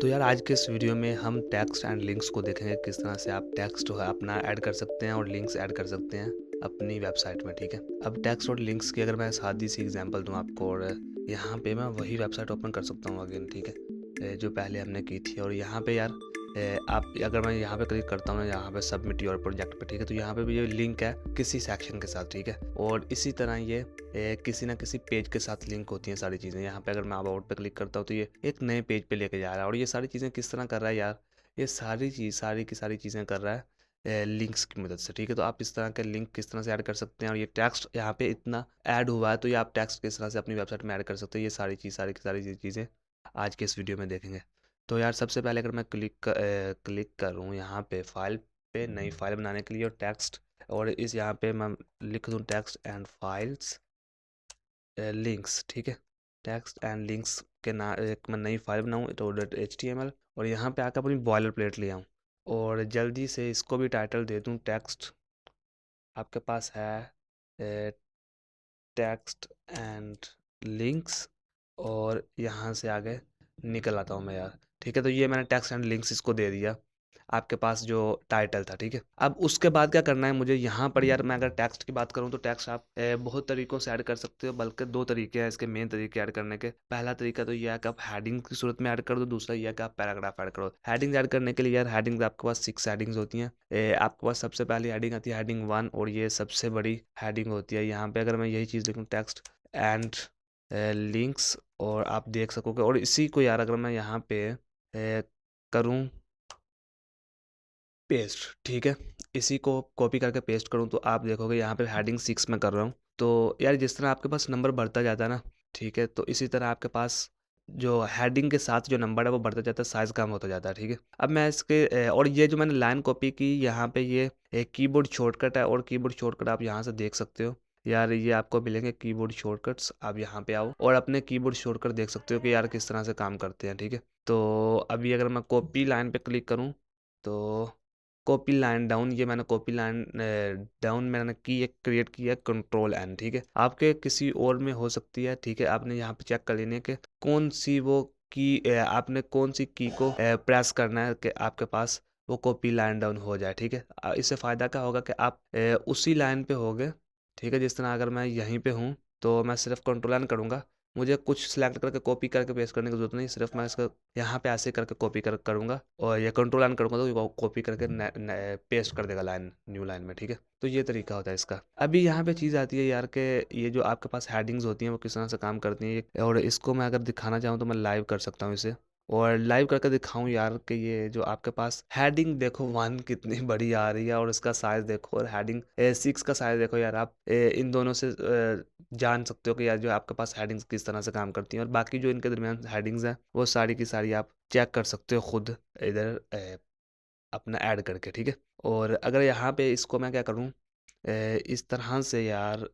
तो यार आज के इस वीडियो में हम टेक्स्ट एंड लिंक्स को देखेंगे किस तरह से आप टेक्स्ट जो है अपना ऐड कर सकते हैं और लिंक्स ऐड कर सकते हैं अपनी वेबसाइट में। ठीक है, अब टेक्स्ट और लिंक्स की अगर मैं सादी सी एग्जांपल दूं आपको, और यहाँ पे मैं वही वेबसाइट ओपन कर सकता हूँ अगेन। ठीक है, जो पहले हमने की थी। और यहाँ पे यार आप अगर मैं यहाँ पे क्लिक करता हूँ ना, यहाँ पे सबमिट योर प्रोजेक्ट पे, ठीक है, तो यहाँ पे भी ये लिंक है किसी सेक्शन के साथ। ठीक है, और इसी तरह ये किसी ना किसी पेज के साथ लिंक होती हैं सारी चीज़ें। यहाँ पे अगर मैं अबाउट पे क्लिक करता हूँ तो ये एक नए पेज पे लेके जा रहा है। और ये सारी चीज़ें किस तरह कर रहा है यार, ये सारी की सारी चीज़ें कर रहा है लिंक्स की मदद से। ठीक है, तो आप इस तरह के लिंक किस तरह से ऐड कर सकते हैं, और ये टेक्स्ट यहाँ पे इतना ऐड हुआ है तो ये आप टेक्स्ट किस तरह से अपनी वेबसाइट में ऐड कर सकते हैं, ये सारी की सारी चीज़ें आज के इस वीडियो में देखेंगे। तो यार सबसे पहले अगर मैं क्लिक करूँ यहाँ पे फाइल पे, नई फाइल बनाने के लिए, और टेक्स्ट, और इस यहाँ पे मैं लिख दूँ टेक्स्ट एंड फाइल्स लिंक्स। ठीक है, टेक्स्ट एंड लिंक्स के ना एक मैं नई फाइल बनाऊँ तो .html, और यहाँ पे आकर अपनी बॉयलर प्लेट ले आऊँ और जल्दी से इसको भी टाइटल दे दूँ टेक्स्ट। आपके पास है टेक्स्ट एंड लिंक्स, और यहाँ से आगे निकल आता हूँ मैं यार। ठीक है, तो ये मैंने टेक्स्ट एंड लिंक्स इसको दे दिया आपके पास जो टाइटल था। ठीक है, अब उसके बाद क्या करना है मुझे यहाँ पर यार, मैं अगर टेक्स्ट की बात करूँ तो टेक्स्ट आप बहुत तरीकों से ऐड कर सकते हो, बल्कि दो तरीके हैं इसके मेन तरीके ऐड करने के। पहला तरीका तो यह है कि आप हेडिंग की सूरत में ऐड कर दो, दूसरा यह है कि आप पैराग्राफ ऐड करो। हेडिंग्स ऐड करने के लिए यार, हेडिंग्स आपके पास 6 हेडिंग्स होती हैं। आपके पास सबसे पहली हेडिंग आती है हेडिंग 1, और ये सबसे बड़ी हेडिंग होती है। यहाँ पे अगर मैं यही चीज़ लिखूँ टेक्स्ट एंड लिंक्स, और आप देख सकोगे, और इसी को यार अगर मैं यहाँ पे करूँ पेस्ट, ठीक है, इसी को कॉपी करके पेस्ट करूँ तो आप देखोगे यहाँ पे हेडिंग 6 में कर रहा हूँ। तो यार जिस तरह आपके पास नंबर बढ़ता जाता है ना, ठीक है, तो इसी तरह आपके पास जो हेडिंग के साथ जो नंबर है वो बढ़ता जाता है, साइज़ कम होता जाता है। ठीक है, अब मैं इसके और ये जो मैंने लाइन कॉपी की, यहाँ पे ये एक कीबोर्ड शॉर्टकट है, और कीबोर्ड शॉर्टकट आप यहाँ से देख सकते हो यार, ये आपको मिलेंगे कीबोर्ड शॉर्टकट्स। आप यहाँ पे आओ और अपने कीबोर्ड शॉर्टकट देख सकते हो कि यार किस तरह से काम करते हैं। ठीक है, तो अभी अगर मैं कॉपी लाइन पे क्लिक करूँ तो कॉपी लाइन डाउन, ये मैंने कॉपी लाइन डाउन मैंने की, एक क्रिएट किया कंट्रोल एन। ठीक है, आपके किसी और में हो सकती है। ठीक है, आपने यहाँ पे चेक कर लेनी है कि कौन सी वो की आपने कौन सी की को प्रेस करना है कि आपके पास वो कॉपी लाइन डाउन हो जाए। ठीक है, इससे फ़ायदा क्या होगा कि आप उसी लाइन पे होगे। ठीक है, जिस तरह अगर मैं यहीं पे हूँ तो मैं सिर्फ कंट्रोल एन करूँगा, मुझे कुछ सिलेक्ट करके कॉपी करके पेस्ट करने की ज़रूरत नहीं, सिर्फ मैं इसका यहाँ पे ऐसे करके कॉपी करूँगा, और ये कंट्रोल ऑन करूँगा तो वो कॉपी करके पेस्ट कर देगा लाइन, न्यू लाइन में। ठीक है, तो ये तरीका होता है इसका। अभी यहाँ पे चीज़ आती है यार कि ये जो आपके पास हेडिंग्स होती हैं वो किस तरह से काम करती हैं, और इसको मैं अगर दिखाना चाहूँ तो मैं लाइव कर सकता हूँ इसे, और लाइव करके दिखाऊं यार कि ये जो आपके पास हेडिंग देखो 1 कितनी बड़ी आ रही है, और इसका साइज देखो, और हेडिंग 6 का साइज देखो यार। आप इन दोनों से जान सकते हो कि यार जो आपके पास हेडिंग्स किस तरह से काम करती हैं, और बाकी जो इनके दरमियान हेडिंग्स हैं वो सारी की सारी आप चेक कर सकते हो खुद इधर अपना ऐड करके। ठीक है, और अगर यहाँ पे इसको मैं क्या करूँ, इस तरह से यार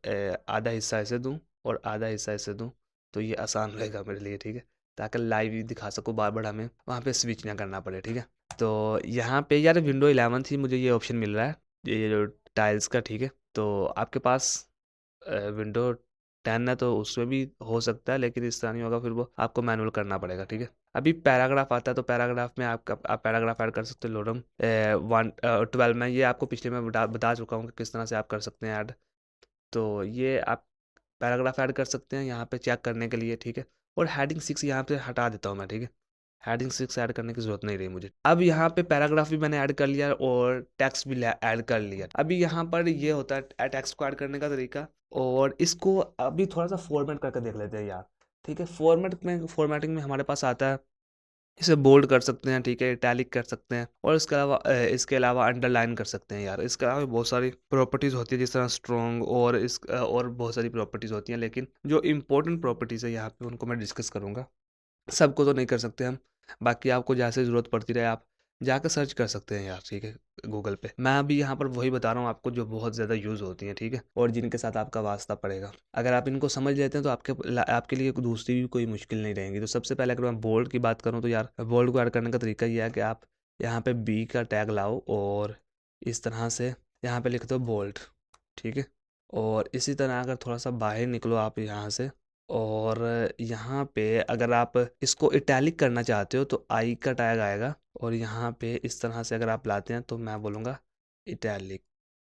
आधा हिस्सा ऐसे दूँ और आधा हिस्सा ऐसे दूँ, तो ये आसान रहेगा मेरे लिए। ठीक है, ताकि लाइव ही दिखा सकूँ, बार बार हमें वहाँ पे स्विच ना करना पड़े। ठीक है, तो यहाँ पे यार विंडो 11 थी, मुझे ये ऑप्शन मिल रहा है, ये जो टाइल्स का। ठीक है, तो आपके पास विंडो 10 है तो उसमें भी हो सकता है, लेकिन इस तरह नहीं होगा, फिर वो आपको मैनुअल करना पड़ेगा। ठीक है, अभी पैराग्राफ आता है, तो पैराग्राफ में आप पैराग्राफ ऐड कर सकते हो लोडम 112 में। ये आपको पिछले में बता चुका हूँ कि किस तरह से आप कर सकते हैं ऐड। तो ये आप पैराग्राफ ऐड कर सकते हैं यहाँ पे चेक करने के लिए। ठीक है, और हेडिंग 6 यहाँ पे हटा देता हूँ मैं। ठीक है, हेडिंग 6 ऐड करने की ज़रूरत नहीं रही मुझे। अब यहाँ पे पैराग्राफ भी मैंने ऐड कर लिया और टेक्स्ट भी ऐड कर लिया। अभी यहाँ पर ये होता है टेक्स्ट को ऐड करने का तरीका, और इसको अभी थोड़ा सा फॉर्मेट करके देख लेते हैं यार। ठीक है, फॉर्मेटिंग में हमारे पास आता है, इसे बोल्ड कर सकते हैं, ठीक है, इटैलिक कर सकते हैं, और इसके अलावा अंडरलाइन कर सकते हैं यार। इसके अलावा बहुत सारी प्रॉपर्टीज़ होती है, जिस तरह स्ट्रॉन्ग, और बहुत सारी प्रॉपर्टीज़ होती हैं, लेकिन जो इंपॉर्टेंट प्रॉपर्टीज़ है यहाँ पे उनको मैं डिस्कस करूँगा। सबको तो नहीं कर सकते हम, बाकी आपको जैसे ज़रूरत पड़ती रहे आप जाकर सर्च कर सकते हैं यार। ठीक है, गूगल पे मैं अभी यहाँ पर वही बता रहा हूँ आपको जो बहुत ज़्यादा यूज़ होती हैं। ठीक है, और जिनके साथ आपका वास्ता पड़ेगा। अगर आप इनको समझ लेते हैं तो आपके लिए दूसरी भी कोई मुश्किल नहीं रहेगी। तो सबसे पहले अगर मैं बोल्ड की बात करूँ तो यार, बोल्ड को ऐड करने का तरीका ये है कि आप यहाँ पे बी का टैग लाओ, और इस तरह से यहाँ पे लिख दो बोल्ड। ठीक है, और इसी तरह अगर थोड़ा सा बाहर निकलो आप यहाँ से, और यहाँ पे अगर आप इसको इटैलिक करना चाहते हो तो आई का टैग आएगा, और यहाँ पे इस तरह से अगर आप लाते हैं तो मैं बोलूँगा इटैलिक।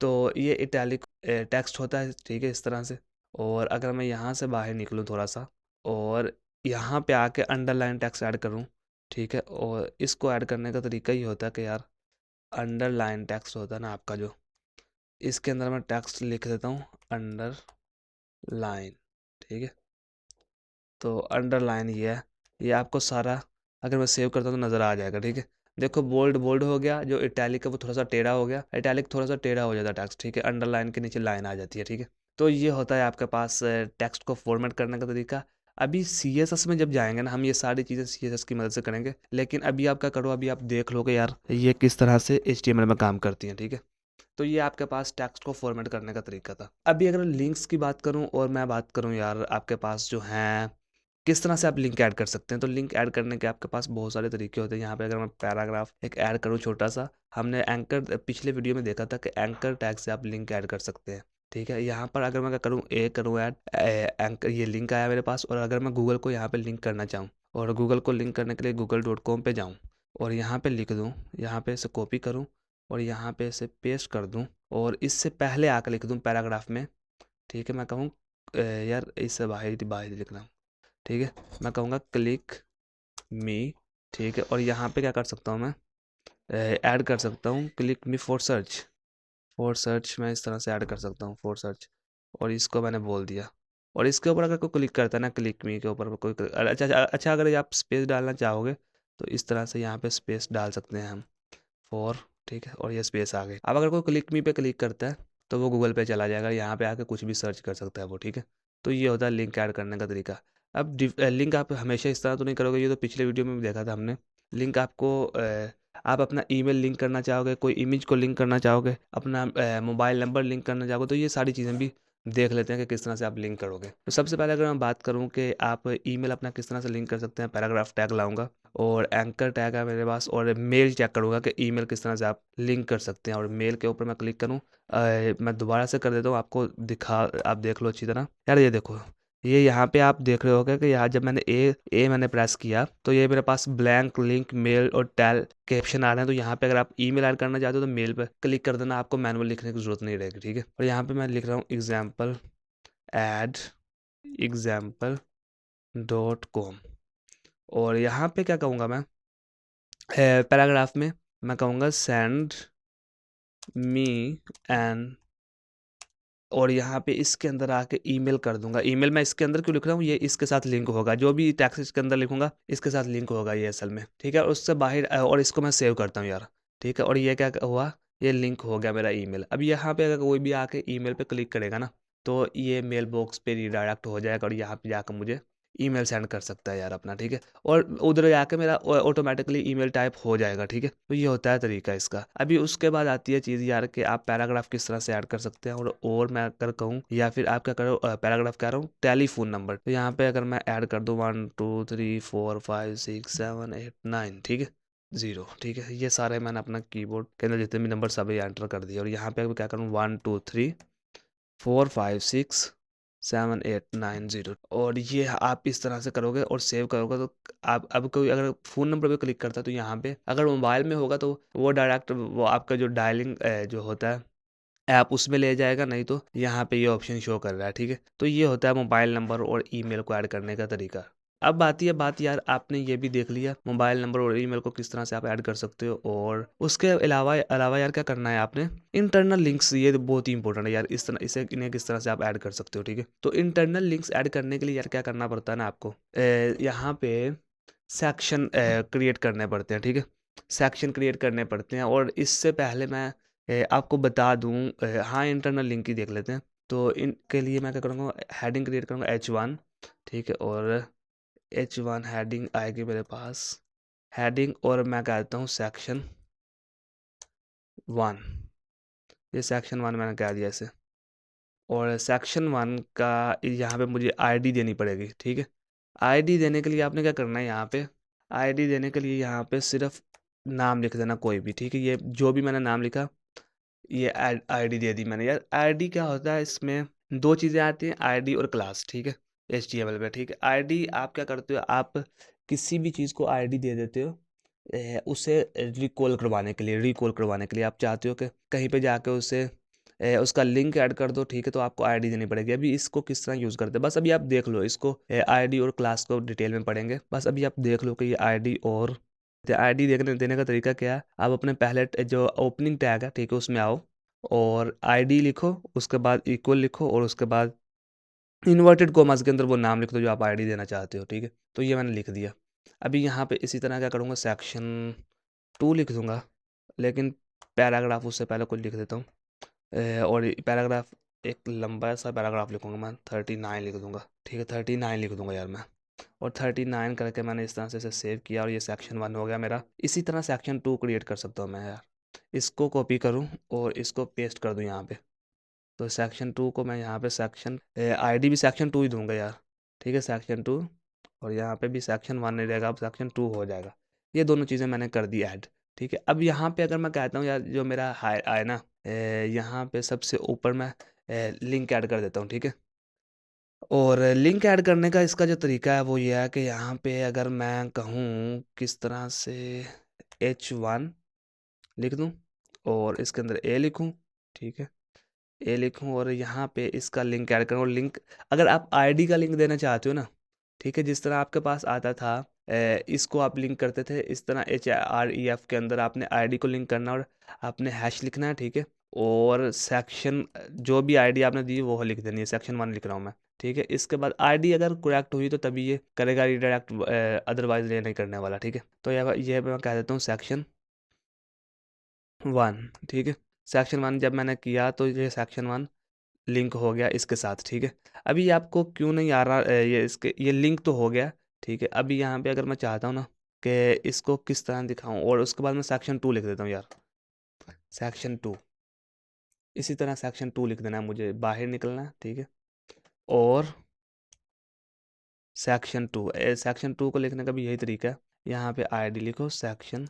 तो ये इटैलिक टेक्स्ट होता है, ठीक है, इस तरह से। और अगर मैं यहाँ से बाहर निकलूँ थोड़ा सा और यहाँ पे आके अंडरलाइन टेक्स्ट ऐड करूँ, ठीक है, और इसको ऐड करने का तरीका ये होता है कि यार अंडरलाइन टेक्स्ट होता है ना आपका जो, इसके अंदर मैं टेक्स्ट लिख देता हूँ अंडरलाइन, ठीक है। तो अंडरलाइन ये है, ये आपको सारा अगर मैं सेव करता हूँ तो नज़र आ जाएगा, ठीक है। देखो बोल्ड बोल्ड हो गया, जो इटैलिक है वो थोड़ा सा टेढ़ा हो गया, इटैलिक थोड़ा सा टेढ़ा हो जाता है टेक्स्ट, ठीक है, अंडरलाइन के नीचे लाइन आ जाती है, ठीक है। तो ये होता है आपके पास टेक्स्ट को फॉर्मेट करने का तरीका। अभी CSS में जब जाएंगे ना हम, ये सारी चीज़ें CSS की मदद से करेंगे, लेकिन अभी आप क्या करो, अभी आप देख लो कि यार ये किस तरह से HTML में काम करती हैं, ठीक है। तो ये आपके पास टेक्स्ट को फॉर्मेट करने का तरीका था। अभी अगर लिंक्स की बात करूं और मैं बात करूं यार आपके पास जो हैं किस तरह से आप लिंक ऐड कर सकते हैं, तो लिंक ऐड करने के आपके पास बहुत सारे तरीके होते हैं। यहाँ पे अगर मैं पैराग्राफ एक ऐड करूँ छोटा सा, हमने एंकर पिछले वीडियो में देखा था कि एंकर टैग से आप लिंक ऐड कर सकते हैं, ठीक है। यहाँ पर अगर मैं क्या करूँ ऐड एंकर, ये लिंक आया मेरे पास, और अगर मैं गूगल को यहाँ पे लिंक करना चाहूँ और गूगल को लिंक करने के लिए google.com पे जाऊँ और यहाँ पे लिख दूँ, यहाँ पे इसे कॉपी करूँ और यहाँ पे इसे पेस्ट कर दूँ और इससे पहले आकर लिख दूँ पैराग्राफ में, ठीक है। मैं कहूँ यार इससे बाहर बाहर लिखना, ठीक है। मैं कहूँगा क्लिक मी, ठीक है, और यहाँ पे क्या कर सकता हूँ मैं, ऐड कर सकता हूँ क्लिक मी फॉर सर्च मैं इस तरह से ऐड कर सकता हूँ फॉर सर्च, और इसको मैंने बोल दिया। और इसके ऊपर अगर कोई क्लिक करता है ना, क्लिक मी के ऊपर कोई अच्छा अगर आप स्पेस डालना चाहोगे तो इस तरह से यहाँ पे स्पेस डाल सकते हैं हम, फॉर, ठीक है, और ये स्पेस आ गई। अब अगर कोई क्लिक मी पे क्लिक करता है तो वो गूगल पे चला जाएगा, यहाँ पे आके कुछ भी सर्च कर सकता है वो, ठीक है। तो ये होता है लिंक ऐड करने का तरीका। अब लिंक आप हमेशा इस तरह तो नहीं करोगे, ये तो पिछले वीडियो में भी देखा था हमने। लिंक आपको आप अपना ईमेल लिंक करना चाहोगे, कोई इमेज को लिंक करना चाहोगे, अपना मोबाइल नंबर लिंक करना चाहोगे, तो ये सारी चीज़ें भी देख लेते हैं कि किस तरह से आप लिंक करोगे। तो सबसे पहले अगर मैं बात करूँ कि आप ईमेल अपना किस तरह से लिंक कर सकते हैं, पैराग्राफ टैग लाऊंगा और एंकर टैग है मेरे पास, और मेल चेक करूँगा कि ईमेल किस तरह से आप लिंक कर सकते हैं, और मेल के ऊपर मैं क्लिक करूँ। मैं दोबारा से कर देता हूँ आपको आप देख लो अच्छी तरह। यार ये देखो, ये यहाँ पे आप देख रहे होगे कि यहाँ जब मैंने ए मैंने प्रेस किया तो ये मेरे पास ब्लैंक लिंक मेल और टैल के ऑप्शन आ रहे हैं। तो यहाँ पे अगर आप ईमेल ऐड करना चाहते हो तो मेल पे क्लिक कर देना, आपको मैनुअल लिखने की जरूरत नहीं रहेगी, ठीक है। और यहाँ पे मैं लिख रहा हूँ एग्जाम्पल एड example.com, और यहाँ पे क्या कहूँगा मैं, पैराग्राफ में मैं कहूँगा सेंड मी एन, और यहाँ पे इसके अंदर आके ईमेल कर दूंगा। ईमेल मैं इसके अंदर क्यों लिख रहा हूँ, ये इसके साथ लिंक होगा, जो भी टैक्स इसके अंदर लिखूंगा इसके साथ लिंक होगा ये असल में, ठीक है। और उससे बाहर और इसको मैं सेव करता हूँ यार, ठीक है। और ये क्या हुआ, ये लिंक हो गया मेरा ईमेल। अब यहाँ पे अगर कोई भी आके ईमेल पे क्लिक करेगा ना तो ये मेल बॉक्स पे रिडायरेक्ट हो जाएगा और यहाँ पे जाकर मुझे ईमेल सेंड कर सकता है यार अपना, ठीक है। और उधर जाके मेरा ऑटोमेटिकली ईमेल टाइप हो जाएगा, ठीक है। तो ये होता है तरीका इसका। अभी उसके बाद आती है चीज़ यार कि आप पैराग्राफ किस तरह से ऐड कर सकते हैं, और मैं अगर कहूँ या फिर आप क्या करो, पैराग्राफ कह रहा हूँ टेलीफोन नंबर, तो यहाँ पे अगर मैं ऐड कर दूँ 1 2 3 4 5 6 7 8 9, ठीक है, 0, ठीक है। ये सारे मैंने अपना कीबोर्ड के अंदर जितने भी नंबर सभी एंटर कर दिए, और यहाँ पे क्या करूँ 1 2 3 4 5 6 7 8 9 0, और ये आप इस तरह से करोगे और सेव करोगे तो आप अब कोई अगर फ़ोन नंबर पे क्लिक करता है तो यहाँ पे अगर मोबाइल में होगा तो वो डायरेक्ट वो आपका जो डायलिंग जो होता है ऐप उसमें ले जाएगा, नहीं तो यहाँ पे ये ऑप्शन शो कर रहा है, ठीक है। तो ये होता है मोबाइल नंबर और ईमेल को ऐड करने का तरीका। अब आती है बात यार, आपने ये भी देख लिया मोबाइल नंबर और ईमेल को किस तरह से आप ऐड कर सकते हो, और उसके अलावा अलावा यार क्या करना है आपने, इंटरनल लिंक्स, ये बहुत ही इंपॉर्टेंट है यार, इस तरह इसे इन्हें किस तरह से आप ऐड कर सकते हो, ठीक है। तो इंटरनल लिंक्स ऐड करने के लिए यार क्या करना पड़ता है ना आपको, यहाँ पे सेक्शन क्रिएट करने पड़ते हैं, ठीक है। सेक्शन क्रिएट करने पड़ते हैं, और इससे पहले मैं आपको बता दूं, हाँ इंटरनल लिंक ही देख लेते हैं। तो इनके लिए मैं क्या करूँगा, हेडिंग क्रिएट करूँगा H1, ठीक है, और H1 हेडिंग आएगी मेरे पास, हेडिंग, और मैं कहता हूँ सेक्शन 1, ये सेक्शन 1 मैंने कह दिया इसे। और सेक्शन 1 का यहाँ पे मुझे आईडी देनी पड़ेगी, ठीक है। आईडी देने के लिए आपने क्या करना है, यहाँ पे आईडी देने के लिए यहाँ पे सिर्फ नाम लिख देना कोई भी, ठीक है। ये जो भी मैंने नाम लिखा ये आईडी दे दी मैंने। यार आईडी क्या होता है, इसमें दो चीज़ें आती हैं, आईडी और क्लास, ठीक है। HTML पे, ठीक है। आईडी आप क्या करते हो, आप किसी भी चीज़ को आईडी दे देते हो उसे रिकॉल करवाने के लिए आप चाहते हो कि कहीं पे जाके उसे उसका लिंक ऐड कर दो, ठीक है, तो आपको आईडी देनी पड़ेगी। अभी इसको किस तरह यूज़ करते हैं, बस अभी आप देख लो इसको, आईडी और क्लास को डिटेल में पढ़ेंगे। बस अभी आप देख लो कि ये आईडी और आईडी देने का तरीका क्या है। आप अपने पहले जो ओपनिंग टैग है, ठीक है, उसमें आओ और आईडी लिखो, उसके बाद इक्वल लिखो और उसके बाद इन्वर्टेड कॉमास के अंदर वो नाम लिख दो जो आप आईडी देना चाहते हो, ठीक है। तो ये मैंने लिख दिया। अभी यहाँ पे इसी तरह क्या करूँगा, सेक्शन 2 लिख दूँगा, लेकिन पैराग्राफ उससे पहले कुछ लिख देता हूँ। और पैराग्राफ एक लंबा सा पैराग्राफ लिखूँगा मैं, 39 लिख दूँगा, ठीक है, 39 लिख दूँगा यार मैं। और 39 करके मैंने इस तरह से इसे सेव किया और ये सेक्शन 1 हो गया मेरा। इसी तरह सेक्शन 2 क्रिएट कर सकता हूँ मैं यार। इसको कॉपी करूँ और इसको पेस्ट कर दूँ यहाँ पे। तो सेक्शन 2 को मैं यहाँ पे सेक्शन आईडी भी सेक्शन 2 ही दूँगा यार, ठीक है, सेक्शन 2। और यहाँ पे भी सेक्शन 1 नहीं रहेगा, अब सेक्शन 2 हो जाएगा। ये दोनों चीज़ें मैंने कर दी ऐड, ठीक है। अब यहाँ पे अगर मैं कहता हूँ यार जो मेरा हाई आए ना, यहाँ पे सबसे ऊपर मैं लिंक ऐड कर देता हूँ, ठीक है। और लिंक ऐड करने का इसका जो तरीका है वो ये है कि यहाँ पे अगर मैं कहूँ किस तरह से H1 लिख दूँ और इसके अंदर ए लिखूँ, ठीक है, ए लिखूँ और यहाँ पे इसका लिंक ऐड करूँ। और लिंक अगर आप आईडी का लिंक देना चाहते हो ना, ठीक है, जिस तरह आपके पास आता था इसको आप लिंक करते थे इस तरह HREF के अंदर आपने आईडी को लिंक करना और आपने हैश लिखना है, ठीक है। और सेक्शन जो भी आईडी आपने दी वो लिख देनी है, सेक्शन 1 लिख रहा हूँ मैं, ठीक है। इसके बाद आईडी अगर करेक्ट हुई तो तभी ये करेगा रीडायरेक्ट, अदरवाइज ये नहीं करने वाला, ठीक है। तो ये मैं कह देता हूँ सेक्शन 1, ठीक है। सेक्शन 1 जब मैंने किया तो ये सेक्शन 1 लिंक हो गया इसके साथ, ठीक है। अभी ये आपको क्यों नहीं आ रहा, ये लिंक तो हो गया, ठीक है। अभी यहाँ पे अगर मैं चाहता हूँ ना कि इसको किस तरह दिखाऊं और उसके बाद मैं सेक्शन 2 लिख देता हूँ यार, सेक्शन 2। इसी तरह सेक्शन 2 लिख देना है, मुझे बाहर निकलना है, ठीक है। और सेक्शन 2 को लिखने का भी यही तरीका है, यहाँ पे आईडी लिखो सेक्शन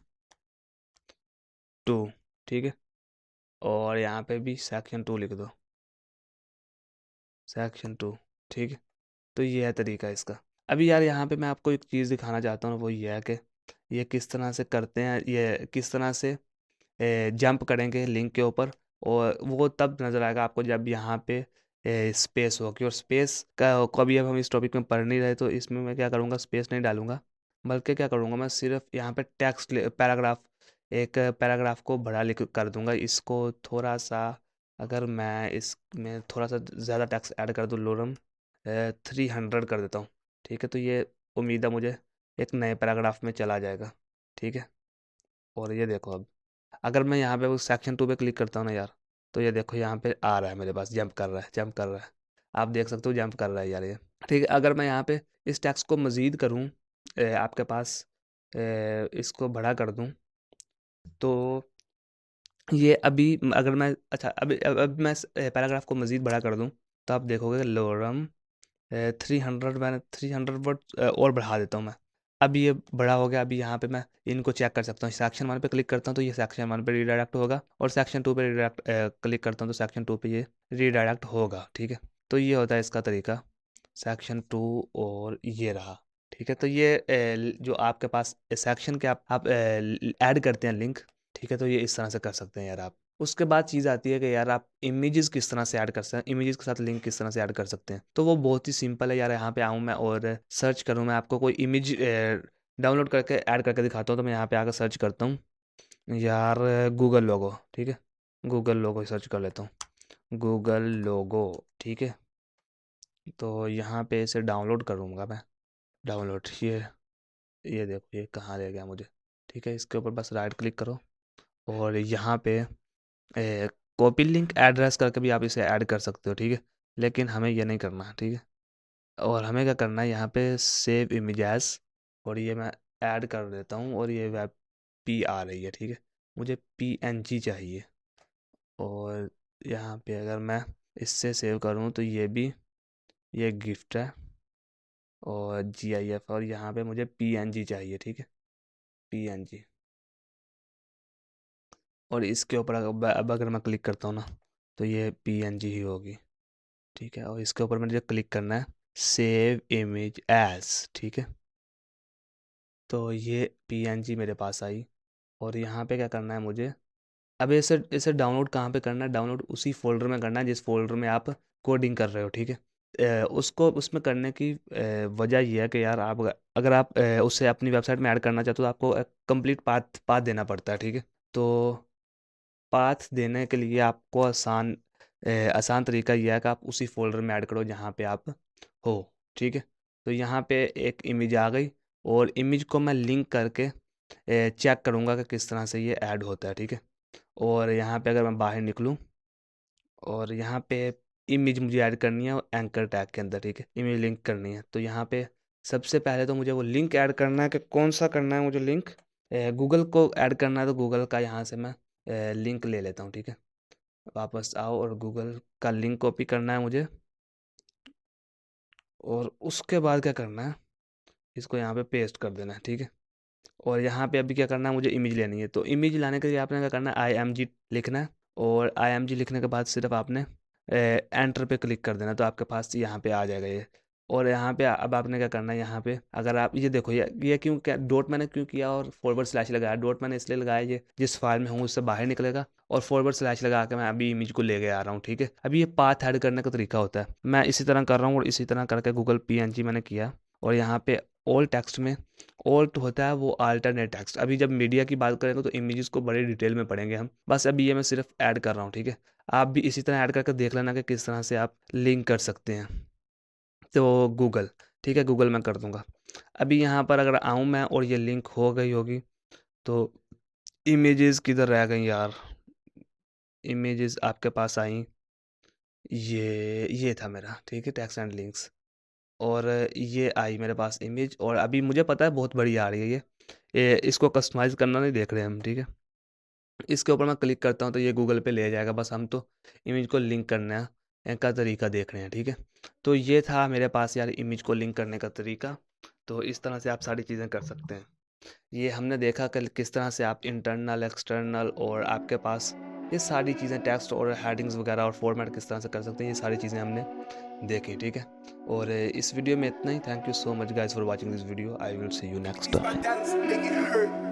2, ठीक है। और यहाँ पे भी सेक्शन 2 लिख दो, सेक्शन 2, ठीक है। तो ये है तरीका इसका। अभी यार यहाँ पे मैं आपको एक चीज़ दिखाना चाहता हूँ, वो ये है कि ये किस तरह से करते हैं, ये किस तरह से जंप करेंगे लिंक के ऊपर। और वो तब नज़र आएगा आपको जब यहाँ पे स्पेस होगी। और स्पेस का कभी अब हम इस टॉपिक में पढ़ नहीं रहे तो इसमें मैं क्या करूँगा, स्पेस नहीं डालूंगा, बल्कि क्या करूँगा मैं सिर्फ यहाँ पे टेक्स्ट पैराग्राफ, एक पैराग्राफ को बड़ा लिख कर दूंगा। इसको थोड़ा सा अगर मैं इसमें थोड़ा सा ज़्यादा टेक्स्ट ऐड कर दूँ, लोरम 300 कर देता हूँ, ठीक है। तो ये उम्मीद है मुझे एक नए पैराग्राफ में चला जाएगा, ठीक है। और ये देखो अब अगर मैं यहाँ पे उस सेक्शन 2 पे क्लिक करता हूँ ना यार, तो ये देखो यहाँ पे आ रहा है मेरे पास, जंप कर रहा है, जंप कर रहा है। आप देख सकते हो जंप कर रहा है यार ये, ठीक है। अगर मैं यहाँ पे इस टेक्स्ट को मज़ीद करूँ, आपके पास इसको बड़ा कर दूँ, तो ये अभी अगर मैं अच्छा अब मैं पैराग्राफ को मज़ीद बड़ा कर दूँ, तो आप देखोगे लोरम 300, मैंने 300 वर्ड और बढ़ा देता हूँ मैं। अब ये बड़ा हो गया। अभी यहाँ पे मैं इनको चेक कर सकता हूँ, सेक्शन 1 पे क्लिक करता हूँ तो ये सेक्शन 1 पे रीडायरेक्ट होगा, और सेक्शन 2 पे रीडायरेक्ट क्लिक करता हूँ तो सेक्शन 2 पे ये रीडायरेक्ट होगा, ठीक है। तो ये होता है इसका तरीका, सेक्शन 2। और ये रहा, ठीक है। तो ये जो आपके पास सेक्शन के आप ऐड करते हैं लिंक, ठीक है, तो ये इस तरह से कर सकते हैं यार आप। उसके बाद चीज़ आती है कि यार आप इमेजेस किस तरह से ऐड कर सकते हैं, इमेजेस के साथ लिंक किस तरह से ऐड कर सकते हैं। तो वो बहुत ही सिंपल है यार। यहाँ पे आऊँ मैं और सर्च करूँ, मैं आपको कोई इमेज डाउनलोड करके ऐड करके दिखाता हूँ। तो मैं यहाँ पे आकर सर्च करता हूँ यार गूगल लोगो, ठीक है, गूगल लोगो सर्च कर लेता हूँ, गूगल लोगो, ठीक है। तो यहाँ पे इसे डाउनलोड करूँगा मैं, डाउनलोड, ये देखो ये कहाँ ले गया मुझे, ठीक है। इसके ऊपर बस राइट क्लिक करो और यहाँ पे कॉपी लिंक एड्रेस करके भी आप इसे ऐड कर सकते हो, ठीक है। लेकिन हमें ये नहीं करना है, ठीक है। और हमें क्या करना है, यहाँ पे सेव इमेजेस, और ये मैं ऐड कर देता हूँ और ये वेब पी आ रही है, ठीक है। मुझे PNG चाहिए, और यहाँ पे अगर मैं इससे सेव करूँ तो ये गिफ्ट है और GIF, और यहाँ पे मुझे PNG चाहिए, ठीक है, PNG। और इसके ऊपर अब अगर मैं क्लिक करता हूँ ना तो ये PNG ही होगी, ठीक है। और इसके ऊपर मुझे क्लिक करना है सेव इमेज एज, ठीक है। तो ये पीएनजी मेरे पास आई और यहाँ पे क्या करना है मुझे, अब इसे इसे डाउनलोड कहाँ पे करना है, डाउनलोड उसी फ़ोल्डर में करना है जिस फ़ोल्डर में आप कोडिंग कर रहे हो, ठीक है। उसको उसमें करने की वजह ये है कि यार आप अगर आप उसे अपनी वेबसाइट में ऐड करना चाहते हो तो आपको कंप्लीट पाथ पाथ देना पड़ता है, ठीक है। तो पाथ देने के लिए आपको आसान तरीका यह है कि आप उसी फ़ोल्डर में ऐड करो जहाँ पे आप हो, ठीक है। तो यहाँ पे एक इमेज आ गई और इमेज को मैं लिंक करके चेक करूँगा कि किस तरह से ये ऐड होता है, ठीक है। और यहाँ पे अगर मैं बाहर निकलूँ और यहाँ पे इमेज मुझे ऐड करनी है एंकर टैग के अंदर, ठीक है। इमेज लिंक करनी है तो यहाँ पे सबसे पहले तो मुझे वो लिंक ऐड करना है कि कौन सा करना है मुझे लिंक, गूगल को ऐड करना है तो गूगल का यहाँ से मैं लिंक ले लेता हूँ, ठीक है। वापस आओ और गूगल का लिंक कॉपी करना है मुझे और उसके बाद क्या करना है, इसको यहाँ पे पेस्ट कर देना है, ठीक है। और यहाँ पे अभी क्या करना है, मुझे इमेज लेनी है तो इमेज लाने के लिए आपने क्या करना है, IMG लिखना है और IMG लिखने के बाद सिर्फ आपने एंटर पे क्लिक कर देना तो आपके पास यहाँ पे आ जाएगा ये। और यहाँ पे अब आपने क्या करना है, यहाँ पे अगर आप ये देखो ये क्यों क्या डॉट मैंने क्यों किया और फॉरवर्ड स्लैश लगाया, डॉट मैंने इसलिए लगाया ये जिस फाइल में हूँ उससे बाहर निकलेगा और फॉरवर्ड स्लैश लगा के मैं अभी इमेज को लेके आ रहा हूँ, ठीक है। अभी ये पाथ ऐड करने का तरीका होता है, मैं इसी तरह कर रहा हूँ और इसी तरह करके गूगल PNG मैंने किया और यहाँ पे ऑल टेक्स्ट में ऑल्ट होता है वो अल्टरनेट टेक्स्ट। अभी जब मीडिया की बात करेंगे तो इमेजेस को बड़े डिटेल में पढ़ेंगे हम, बस अभी ये मैं सिर्फ ऐड कर रहा हूँ, ठीक है। आप भी इसी तरह ऐड करके देख लेना कि किस तरह से आप लिंक कर सकते हैं। तो गूगल, ठीक है, गूगल मैं कर दूंगा। अभी यहाँ पर अगर आऊँ मैं और ये लिंक हो गई होगी तो इमेजेस किधर रह गई यार, इमेजेस आपके पास आई, ये था मेरा, ठीक है, टेक्स्ट एंड लिंक्स। और ये आई मेरे पास इमेज और अभी मुझे पता है बहुत बड़ी आ रही है ये इसको कस्टमाइज़ करना नहीं देख रहे हम, ठीक है। इसके ऊपर मैं क्लिक करता हूँ तो ये गूगल पे ले जाएगा, बस हम तो इमेज को लिंक करने का तरीका देख रहे हैं, ठीक है। तो ये था मेरे पास यार इमेज को लिंक करने का तरीका। तो इस तरह से आप सारी चीज़ें कर सकते हैं। ये हमने देखा कल किस तरह से आप इंटरनल, एक्सटर्नल और आपके पास ये सारी चीज़ें टेक्स्ट और हेडिंग्स वगैरह और फॉर्मेट किस तरह से कर सकते हैं, ये सारी चीज़ें हमने देखी, ठीक है। और इस वीडियो में इतना ही। Thank you so much guys for watching this video. I will see you next time.